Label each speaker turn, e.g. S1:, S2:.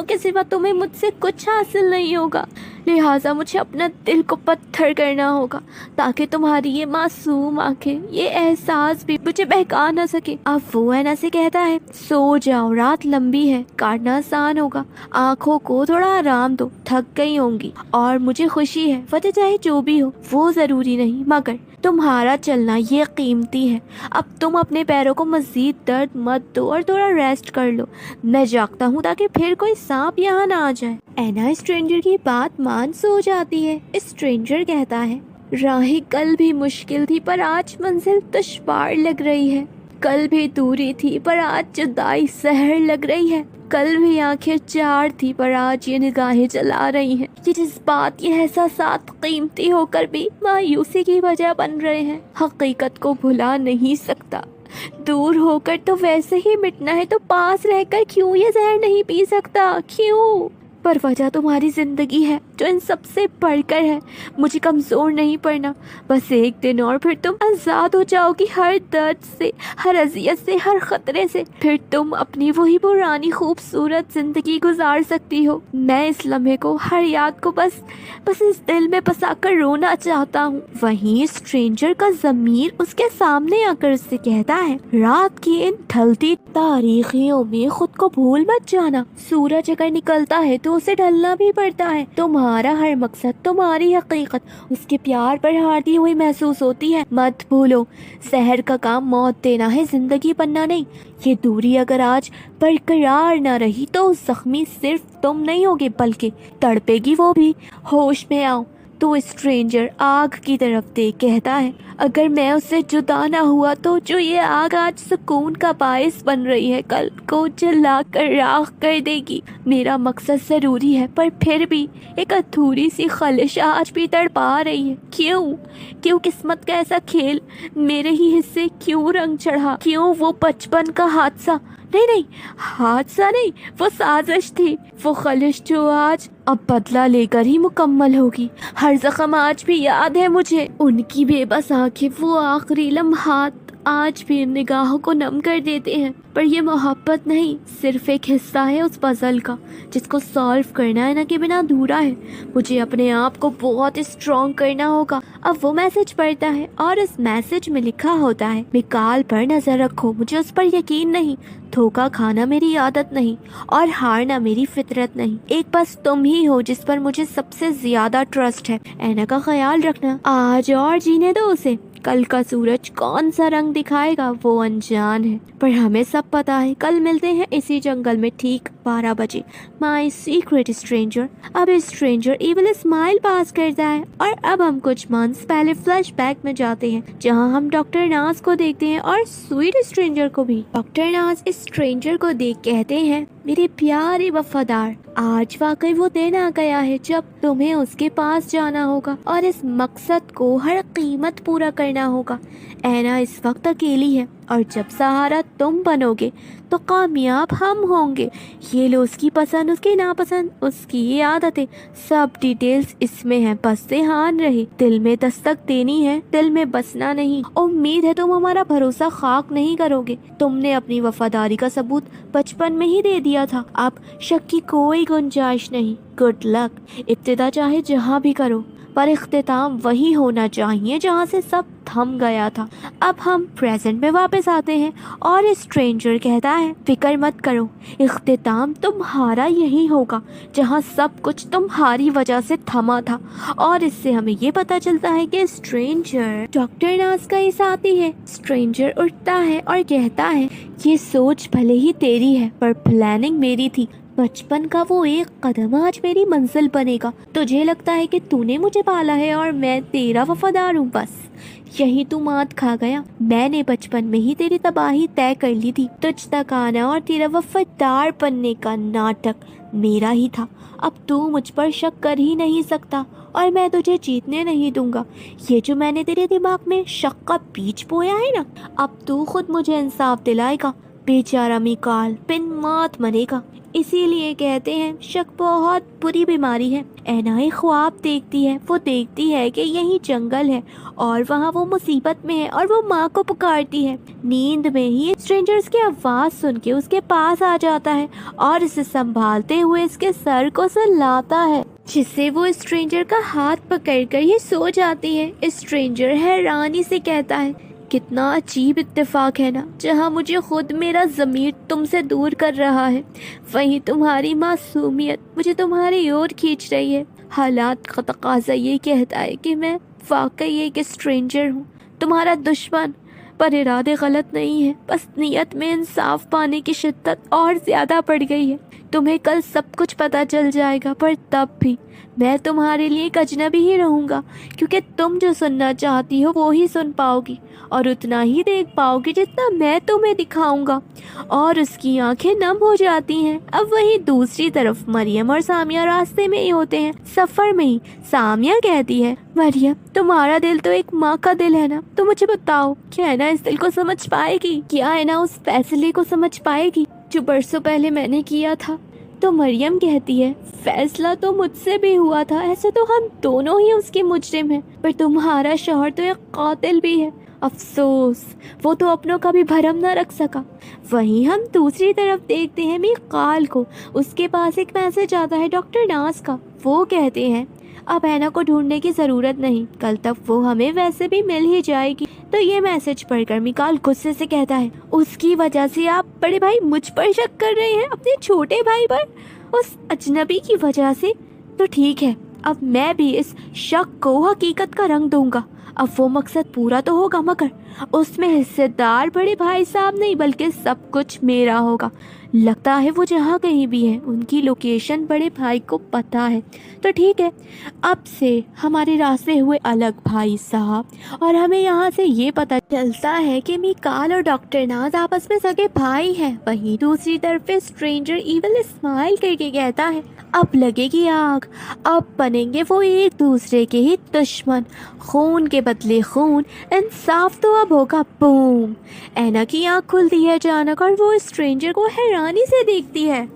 S1: कदमों के सिवा तुम्हें मुझसे कुछ हासिल नहीं होगा, लिहाजा मुझे अपना दिल को पत्थर करना होगा ताकि तुम्हारी ये मासूम आंखें, ये एहसास भी मुझे बहका ना सके। अब वो ऐना से कहता है, सो जाओ, रात लंबी है, काटना आसान होगा, आंखों को थोड़ा आराम दो, थक गई होंगी। और मुझे खुशी है, वजह चाहे जो भी हो वो जरूरी नहीं, मगर तुम्हारा चलना ये कीमती है। अब तुम अपने पैरों को मजीद दर्द मत दो और थोड़ा रेस्ट कर लो। मैं जागता हूँ ताकि फिर कोई सांप यहाँ ना आ जाए। ऐना स्ट्रेंजर की बात मान सो जाती है। स्ट्रेंजर कहता है, राहें कल भी मुश्किल थी पर आज मंजिल दुश्वार लग रही है। कल भी दूरी थी पर आज जुदाई सहर लग रही है। कल भी आंखें चार थी पर आज ये निगाहें जला रही हैं। ये जज्बात, ये एहसासात कीमती होकर भी मायूसी की वजह बन रहे हैं। हकीकत को भुला नहीं सकता। दूर होकर तो वैसे ही मिटना है, तो पास रहकर क्यों ये जहर नहीं पी सकता? क्यों? पर वजह तुम्हारी जिंदगी है जो इन सबसे बढ़कर है। मुझे कमजोर नहीं पड़ना, बस एक दिन और फिर तुम आजाद हो जाओगी हर दर्द से, हर अजियत से, हर खतरे से। फिर तुम अपनी वही पुरानी खूबसूरत जिंदगी गुजार सकती हो। मैं इस लम्हे को, हर याद को बस इस दिल में बसा कर रोना चाहता हूँ। वहीं स्ट्रेंजर का ज़मीर उसके सामने आकर उससे कहता है, रात की इन ढलती तारीखियों में खुद को भूल मत जाना। सूरज अगर निकलता है तो उसे ढलना भी पड़ता है। तुम्हारा हर मकसद, तुम्हारी हकीकत उसके प्यार पर हारती हुई महसूस होती है। मत भूलो, जहर का काम मौत देना है, जिंदगी बनना नहीं। ये दूरी अगर आज बरकरार ना रही तो जख्मी सिर्फ तुम नहीं होगे बल्कि तड़पेगी वो भी। होश में आओ। तो स्ट्रेंजर आग की तरफ देख कहता है, अगर मैं उससे जुदा ना हुआ तो जो ये आग आज सुकून का बायस बन रही है, कल को जला कर राख कर देगी। मेरा मकसद जरूरी है पर फिर भी एक अधूरी सी ख्वाहिश आज भी तड़पा रही है। क्यों किस्मत का ऐसा खेल, मेरे ही हिस्से क्यों रंग चढ़ा? क्यों वो बचपन का हादसा, नहीं हादसा नहीं, वो साजिश थी। वो ख्वाहिश जो आज अब बदला लेकर ही मुकम्मल होगी। हर जख्म आज भी याद है मुझे, उनकी बेबस आंखें, वो आखिरी लम्हात आज भी निगाहों को नम कर देते हैं। पर ये मोहब्बत नहीं, सिर्फ एक हिस्सा है उस पजल का जिसको सॉल्व करना है ना कि बिना अधूरा है। मुझे अपने आप को बहुत स्ट्रॉन्ग करना होगा। अब वो मैसेज पढ़ता है और इस मैसेज में लिखा होता है, मिकाल पर नजर रखो, मुझे उस पर यकीन नहीं। धोखा खाना मेरी आदत नहीं और हारना मेरी फितरत नहीं। एक बस तुम ही हो जिस पर मुझे सबसे ज्यादा ट्रस्ट है। ऐना का ख्याल रखना, आज और जीने दो उसे। कल का सूरज कौन सा रंग दिखाएगा वो अनजान है, पर हमें सब पता है। कल मिलते हैं इसी जंगल में ठीक 12 बजे। My secret stranger. अब स्ट्रेंजर इविल स्माइल पास करता है और अब हम कुछ मंथ्स पहले फ्लैशबैक में जाते हैं जहां हम डॉक्टर नाज को देखते हैं और स्वीट स्ट्रेंजर को भी। डॉक्टर नाज स्ट्रेंजर को देख कहते हैं, मेरे प्यारे वफादार, आज वाकई वो दिन आ गया है जब तुम्हें उसके पास जाना होगा और इस मकसद को हर कीमत पूरा करना होगा। ऐना इस वक्त अकेली है और जब सहारा तुम बनोगे तो कामयाब हम होंगे। ये लो उसकी पसंद, उसकी नापसंद, उसकी ये आदतें, सब डिटेल्स इसमें हैं। बस ध्यान रहे, दिल में दस्तक देनी है, दिल में बसना नहीं। उम्मीद है तुम हमारा भरोसा खाक नहीं करोगे। तुमने अपनी वफादारी का सबूत बचपन में ही दे दिया था, अब शक की कोई गुंजाइश नहीं। Good luck. इब्तिदा चाहे जहाँ भी करो पर इख्तिताम वही होना चाहिए जहाँ से सब थम गया था। अब हम प्रेजेंट में वापस आते हैं और स्ट्रेंजर कहता है, फिक्र मत करो, इख्तिताम तुम्हारा यही होगा जहाँ सब कुछ तुम्हारी वजह से थमा था। और इससे हमें ये पता चलता है कि स्ट्रेंजर डॉक्टर नाज का ही साथी है। स्ट्रेंजर उठता है और कहता है, ये सोच भले ही तेरी है पर प्लानिंग मेरी थी। बचपन का वो एक कदम आज मेरी मंजिल बनेगा। तुझे लगता है कि तूने मुझे पाला है और मैं तेरा वफादार हूँ, बस यही तू मात खा गया। मैंने बचपन में ही तेरी तबाही तय कर ली थी। तुझ तक आना और तेरा वफादार बनने का नाटक मेरा ही था। अब तू मुझ पर शक कर ही नहीं सकता और मैं तुझे जीतने नहीं दूंगा। ये जो मैंने तेरे दिमाग में शक का बीज बोया है ना, अब तू खुद मुझे इंसाफ दिलाएगा। बेचारा मिकाल बिन मौत मरेगा। इसीलिए कहते हैं शक बहुत बुरी बीमारी है। ऐना एक ख्वाब देखती है, वो देखती है कि यही जंगल है और वहाँ वो मुसीबत में है और वो माँ को पुकारती है। नींद में ही स्ट्रेंजर्स की आवाज़ सुन के उसके पास आ जाता है और इसे संभालते हुए इसके सर को सहलाता है, जिससे वो स्ट्रेंजर का हाथ पकड़कर ये सो जाती है। स्ट्रेंजर हैरानी से कहता है, कितना अजीब इत्तेफाक है ना, जहाँ मुझे खुद मेरा ज़मीर तुमसे दूर कर रहा है, वहीं तुम्हारी मासूमियत मुझे तुम्हारी ओर खींच रही है। हालात का तकाज़ा ये कहता है कि मैं वाकई एक स्ट्रेंजर हूँ, तुम्हारा दुश्मन, पर इरादे गलत नहीं है, बस नीयत में इंसाफ पाने की शिद्दत और ज़्यादा बढ़ गई है। तुम्हें कल सब कुछ पता चल जाएगा, पर तब भी मैं तुम्हारे लिए एक अजनबी ही रहूँगा, क्योंकि तुम जो सुनना चाहती हो वो ही सुन पाओगी और उतना ही देख पाओगी जितना मैं तुम्हें दिखाऊंगा। और उसकी आंखें नम हो जाती हैं। अब वहीं दूसरी तरफ मरियम और सामिया रास्ते में ही होते हैं। सफ़र में ही सामिया कहती है, मरियम तुम्हारा दिल तो एक माँ का दिल है ना, तो मुझे बताओ क्या है ना इस दिल को समझ पाएगी, क्या है ना उस फैसले को समझ पाएगी जो बरसों पहले मैंने किया था। तो मरियम कहती है, फैसला तो मुझसे भी हुआ था, ऐसे तो हम दोनों ही उसके मुजरिम हैं, पर तुम्हारा शौहर तो एक कातिल भी है। अफसोस वो तो अपनों का भी भरम न रख सका। वहीं हम दूसरी तरफ देखते हैं मिकाल को, उसके पास एक मैसेज आता है डॉक्टर नाज का। वो कहते हैं अब ऐना को ढूंढने की ज़रूरत नहीं, कल तक वो हमें वैसे भी मिल ही जाएगी। तो ये मैसेज पढ़कर मिकाल गुस्से से कहता है, उसकी वजह से आप बड़े भाई मुझ पर शक कर रहे हैं, अपने छोटे भाई पर, उस अजनबी की वजह से? तो ठीक है, अब मैं भी इस शक को हकीकत का रंग दूंगा। अब वो मकसद पूरा तो होगा, मगर उसमें हिस्सेदार बड़े भाई साहब नहीं बल्कि सब कुछ मेरा होगा। लगता है वो जहाँ कहीं भी है उनकी लोकेशन बड़े भाई को पता है। तो ठीक है, अब से हमारे रास्ते हुए अलग भाई साहब, और हमें यहाँ से ये पता चलता है कि मिकाल और डॉक्टर नाज आपस में सगे भाई हैं। वहीं दूसरी तरफ स्ट्रेंजर इविल स्माइल करके कहता है, अब लगेगी आग, अब बनेंगे वो एक दूसरे के ही दुश्मन, खून के बदले खून, इंसाफ तो अब होगा। बूम! ऐना की आँख खुलती है अचानक और वो स्ट्रेंजर को हैरानी से देखती है।